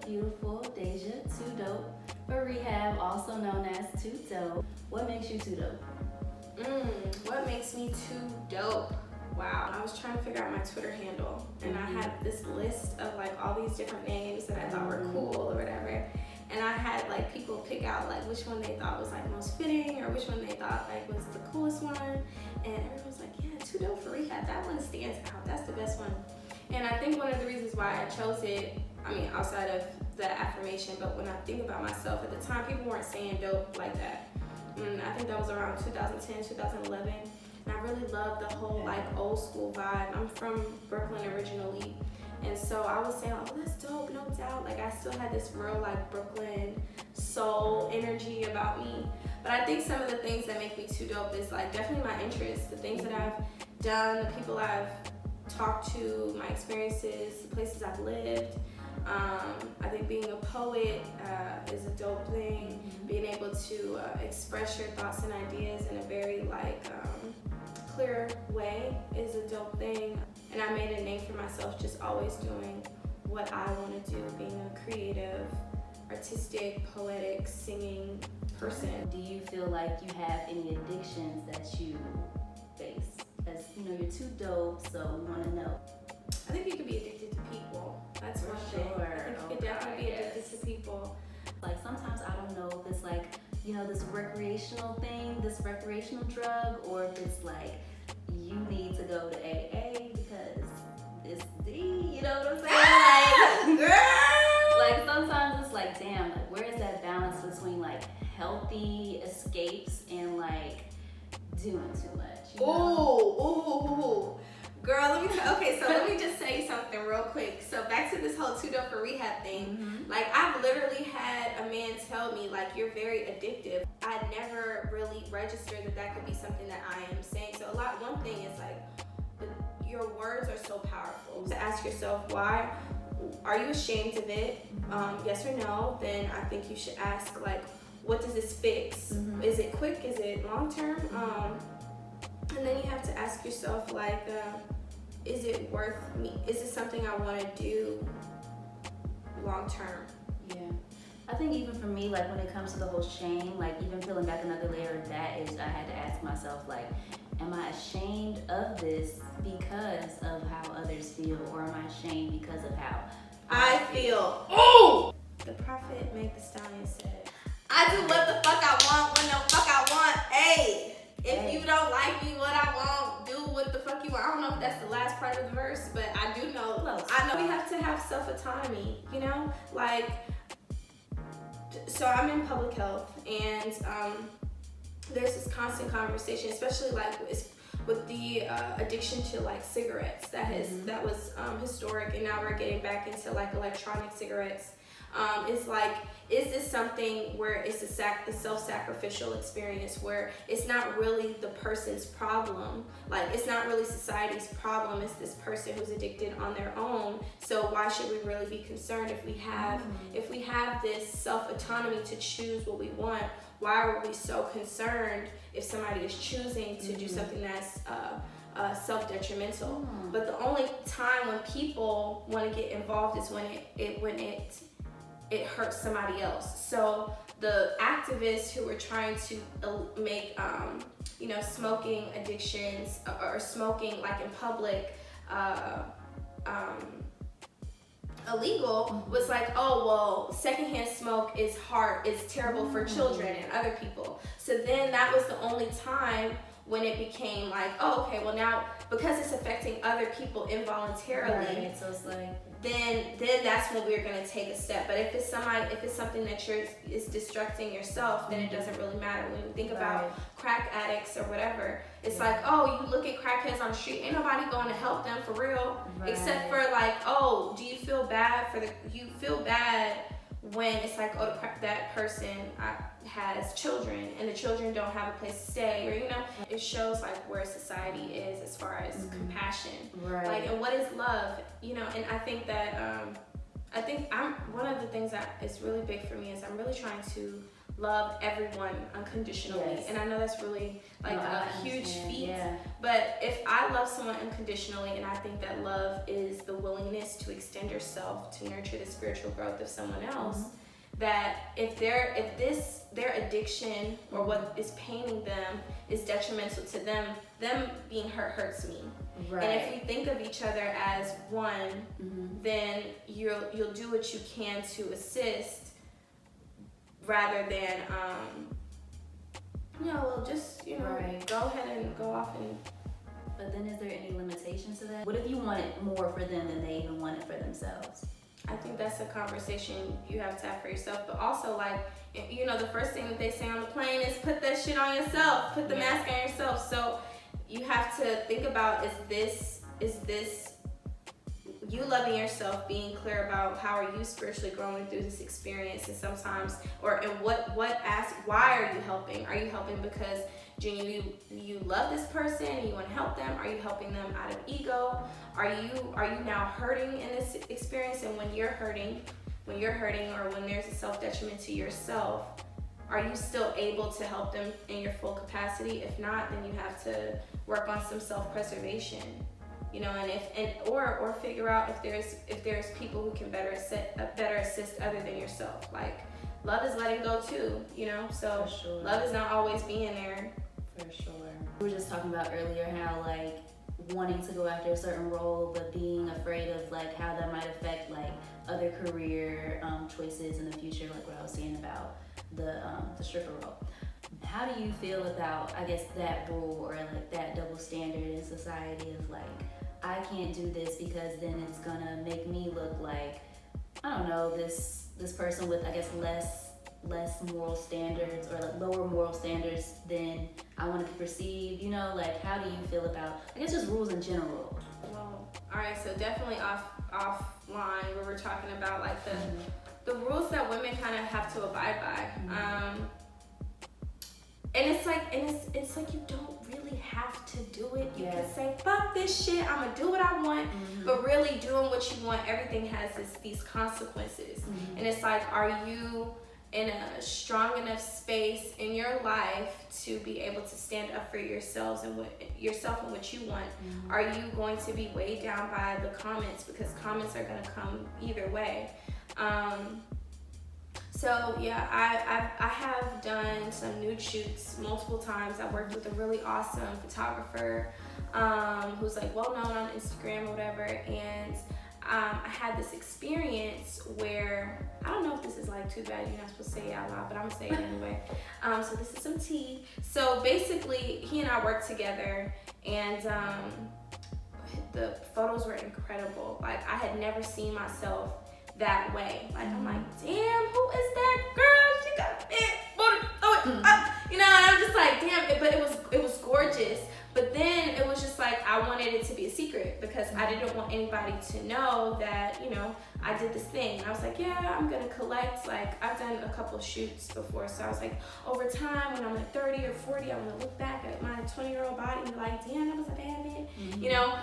Beautiful Dejah, TooDope for rehab, also known as TooDope. What makes you TooDope? What makes me TooDope? Wow, I was trying to figure out my Twitter handle, and I had this list of like all these different names that I thought were cool or whatever. And I had like people pick out like which one they thought was like most fitting or which one they thought like was the coolest one. And everyone was like, yeah, TooDope for rehab, that one stands out. That's the best one. And I think one of the reasons why I chose it, I mean, outside of the affirmation, but when I think about myself at the time, people weren't saying dope like that. I think that was around 2010, 2011. And I really loved the whole like old school vibe. I'm from Brooklyn originally. And so I was saying, oh, that's dope, no doubt. Like I still had this real like Brooklyn soul energy about me. But I think some of the things that make me TooDope is like definitely my interests, the things that I've done, the people I've talked to, my experiences, the places I've lived. I think being a poet is a dope thing. Being able to express your thoughts and ideas in a very like clear way is a dope thing. And I made a name for myself just always doing what I want to do, being a creative, artistic, poetic, singing person. Do you feel like you have any addictions that you face? Because you know you're TooDope, so we want to know. I think you could be addicted to people. That's for one sure. thing. I think you could definitely be addicted to people. Like sometimes I don't know if it's like, you know, this recreational thing, this recreational drug, or if it's like you need to go to AA because it's D, you know what I'm saying? Like, girl! Like sometimes it's like, damn, like where is that balance between like healthy escapes and like doing too much? You know? Ooh. Girl, let me just say something real quick. So back to this whole TooDope for rehab thing. Like I've literally had a man tell me like you're very addictive. I never really registered that could be something that I am saying. So one thing is like your words are so powerful. To ask yourself why. Are you ashamed of it? Yes or no? Then I think you should ask like, what does this fix? Is it quick? Is it long term? And then you have to ask yourself like, is it worth me? Is it something I want to do long term? Yeah. I think even for me, like when it comes to the whole shame, like even peeling back another layer of that is I had to ask myself like, am I ashamed of this because of how others feel, or am I ashamed because of how I feel? Oh! The prophet Meg Thee Stallion said, I do what the fuck I want when the fuck I want. Hey! If you don't like me, what I want, do what the fuck you want. I don't know if that's the last part of the verse, but I do know. I know we have to have self-autonomy, you know? Like, so I'm in public health, and there's this constant conversation, especially like with the addiction to like cigarettes. That was historic, and now we're getting back into like electronic cigarettes. It's like, is this something where it's a self-sacrificial experience where it's not really the person's problem? Like, it's not really society's problem. It's this person who's addicted on their own. So why should we really be concerned if we have this self-autonomy to choose what we want? Why are we so concerned if somebody is choosing to do something that's self-detrimental? But the only time when people want to get involved is when it hurts somebody else. So the activists who were trying to make smoking addictions or smoking like in public illegal was like, oh well, secondhand smoke is terrible for children and other people. So then that was the only time when it became like, oh, okay, well now because it's affecting other people involuntarily, right. So it's like, then that's when we're gonna take a step. But if it's something that is destructing yourself, then it doesn't really matter. When you think about crack addicts or whatever, it's like, oh, you look at crackheads on the street, ain't nobody going to help them for real, except for like, oh, do you feel bad when it's like, oh, that person has children and the children don't have a place to stay, or you know, it shows like where society is as far as compassion, right? Like, and what is love, you know? And I think that one of the things that is really big for me is I'm really trying to love everyone unconditionally. Yes. And I know that's really like a huge feat. Yeah. But if I love someone unconditionally, and I think that love is the willingness to extend yourself to nurture the spiritual growth of someone else, that if their addiction or what is paining them is detrimental to them being hurts me. Right. And if we think of each other as one, then you'll do what you can to assist, rather than just right. go ahead and go off and. But then, is there any limitations to that? What if you wanted more for them than they even wanted for themselves? I think that's a conversation you have to have for yourself. But also, like, you know, the first thing that they say on the plane is put that shit on yourself. Put the mask on yourself. So you have to think about, is this you loving yourself, being clear about how are you spiritually growing through this experience, and sometimes, why are you helping? Are you helping because genuinely you love this person and you want to help them? Are you helping them out of ego? Are you now hurting in this experience? And when you're hurting, or when there's a self-detriment to yourself, are you still able to help them in your full capacity? If not, then you have to work on some self-preservation. You know, or figure out if there's people who can better assist other than yourself. Like, love is letting go too, you know. So sure. Love is not always being there. For sure. We were just talking about earlier how like wanting to go after a certain role, but being afraid of like how that might affect like other career choices in the future, like what I was saying about the stripper role. How do you feel about, I guess, that rule or like that double standard in society of like, I can't do this because then it's gonna make me look like, I don't know, this person with, I guess, less moral standards or like lower moral standards than I want to be perceived, you know? Like, how do you feel about, I guess, just rules in general? Well, all right, so definitely offline where we're talking about like the rules that women kind of have to abide by. And it's like you don't really have to do it. You can say, fuck this shit, I'm gonna do what I want. But really doing what you want, everything has these consequences. And it's like, are you in a strong enough space in your life to be able to stand up for yourselves and what you want? Are you going to be weighed down by the comments? Because comments are gonna come either way. So yeah, I have done some nude shoots multiple times. I worked with a really awesome photographer who's like well known on Instagram or whatever, and I had this experience where, I don't know if this is like too bad, you're not supposed to say it out loud, but I'm gonna say it anyway. So this is some tea. So basically, he and I worked together, and the photos were incredible. Like, I had never seen myself that way. Like, I'm like, damn, who is that girl? She got a big booty. You know, and I'm just like, damn. But it was gorgeous. But then it was just like, I wanted it to be a secret because I didn't want anybody to know that, you know, I did this thing. And I was like, yeah, I'm gonna collect. Like, I've done a couple shoots before, so I was like, over time, when I'm like 30 or 40, I'm gonna look back at my 20-year-old body and be like, damn, that was a bad bitch. You know.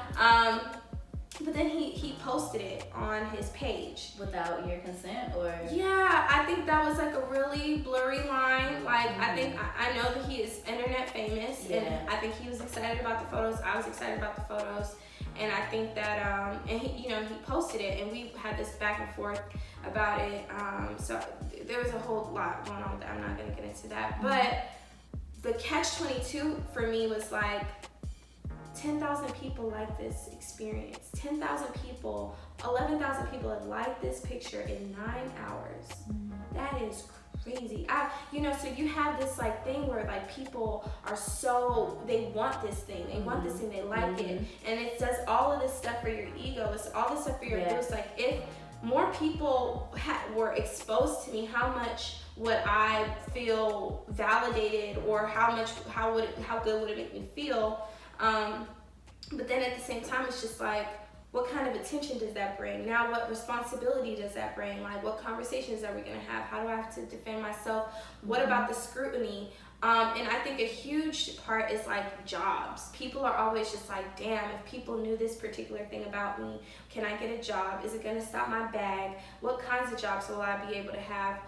But then he posted it on his page. Without your consent, or? Yeah, I think that was like a really blurry line. Like, I know that he is internet famous, and I think he was excited about the photos. I was excited about the photos, and I think that and he, you know, he posted it, and we had this back and forth about it. So there was a whole lot going on with that. I'm not gonna get into that, but the catch-22 for me was like, 10,000 people like this experience. 10,000 people, 11,000 people have liked this picture in 9 hours. That is crazy. You know, so you have this like thing where like people are they want this thing. They want this thing, they like it. And it does all of this stuff for your ego. It's all this stuff for your boost. Like, if more people were exposed to me, how much would I feel validated, or how good would it make me feel? But then at the same time, it's just like, what kind of attention does that bring? Now, what responsibility does that bring? Like, what conversations are we gonna have? How do I have to defend myself? What about the scrutiny? And I think a huge part is like jobs. People are always just like, damn, if people knew this particular thing about me, can I get a job? Is it gonna stop my bag? What kinds of jobs will I be able to have?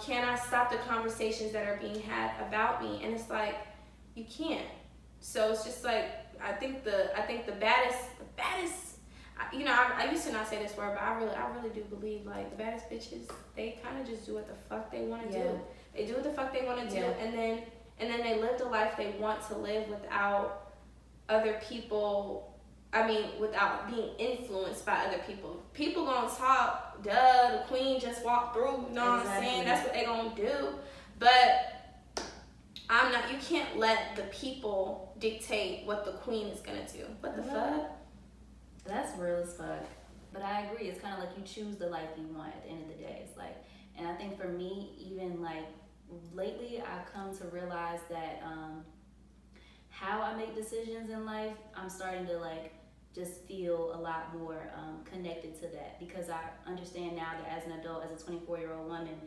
Can I stop the conversations that are being had about me? And it's like, you can't. So it's just like, I think the baddest, you know, I used to not say this word, but I really do believe like the baddest bitches, they kind of just do what the fuck they want to do. They do what the fuck they want to do, and then they live the life they want to live without other people. I mean, without being influenced by other people. People gonna talk, duh, the queen just walked through, you know what I'm saying? That's what they gonna do. But you can't let the people dictate what the queen is gonna do. What the fuck? That's real as fuck. But I agree, it's kind of like you choose the life you want at the end of the day. It's like, and I think for me, even like lately, I've come to realize that how I make decisions in life, I'm starting to like just feel a lot more connected to that, because I understand now that as an adult, as a 24-year-old woman,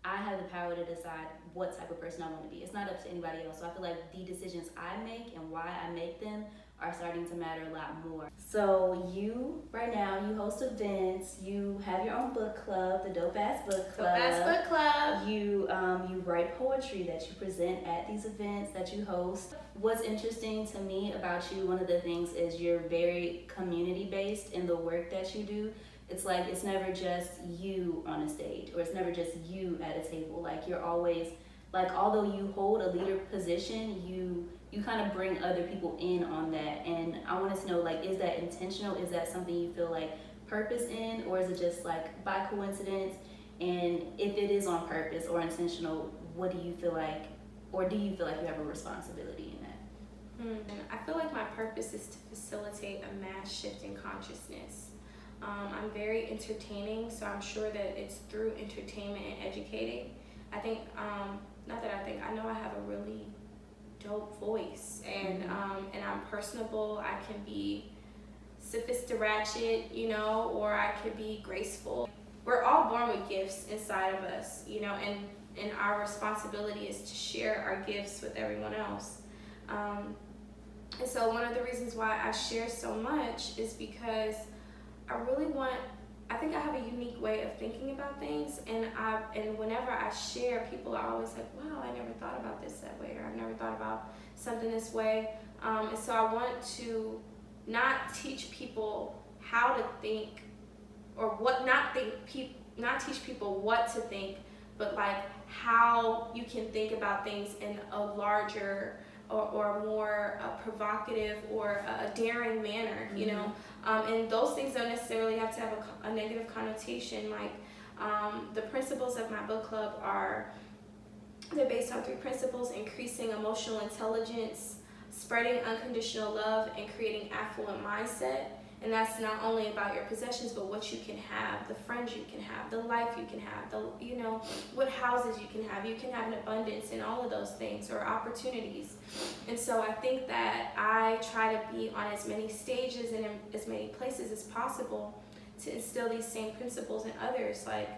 I have the power to decide what type of person I want to be. It's not up to anybody else. So I feel like the decisions I make and why I make them are starting to matter a lot more. So you, right now, you host events, you have your own book club, the Dope Ass Book Club. Dope Ass Book Club. You write poetry that you present at these events that you host. What's interesting to me about you, one of the things is you're very community-based in the work that you do. It's like, it's never just you on a stage, or it's never just you at a table. Like, you're always, like, although you hold a leader position, you kind of bring other people in on that. And I wanted to know, like, is that intentional? Is that something you feel like purpose in, or is it just like by coincidence? And if it is on purpose or intentional, what do you feel like, or do you feel like you have a responsibility in that? I feel like my purpose is to facilitate a mass shift in consciousness. I'm very entertaining, so I'm sure that it's through entertainment and educating. I think, I know I have a really dope voice, and I'm personable. I can be sophisticated, you know, or I could be graceful. We're all born with gifts inside of us, you know, and our responsibility is to share our gifts with everyone else. And so one of the reasons why I share so much is because I think I have a unique way of thinking about things, and whenever I share, people are always like, wow, I never thought about this that way, or I've never thought about something this way. And so I want to not teach people how to think, or not teach people what to think, but like how you can think about things in a larger or more provocative or a daring manner, you know. And those things don't necessarily have to have a negative connotation. Like, the principles of my book club they're based on 3 principles: increasing emotional intelligence, spreading unconditional love, and creating affluent mindset. And that's not only about your possessions, but what you can have, the friends you can have, the life you can have, what houses you can have. You can have an abundance in all of those things, or opportunities. And so I think that I try to be on as many stages and in as many places as possible to instill these same principles in others. Like,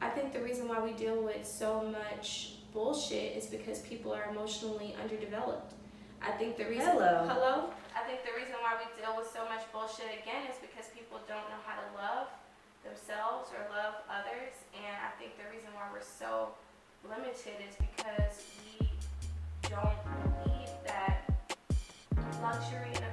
I think the reason why we deal with so much bullshit is because people are emotionally underdeveloped. I think the reason I think the reason why we deal with so much bullshit again is because people don't know how to love themselves or love others. And I think the reason why we're so limited is because we don't believe that luxury and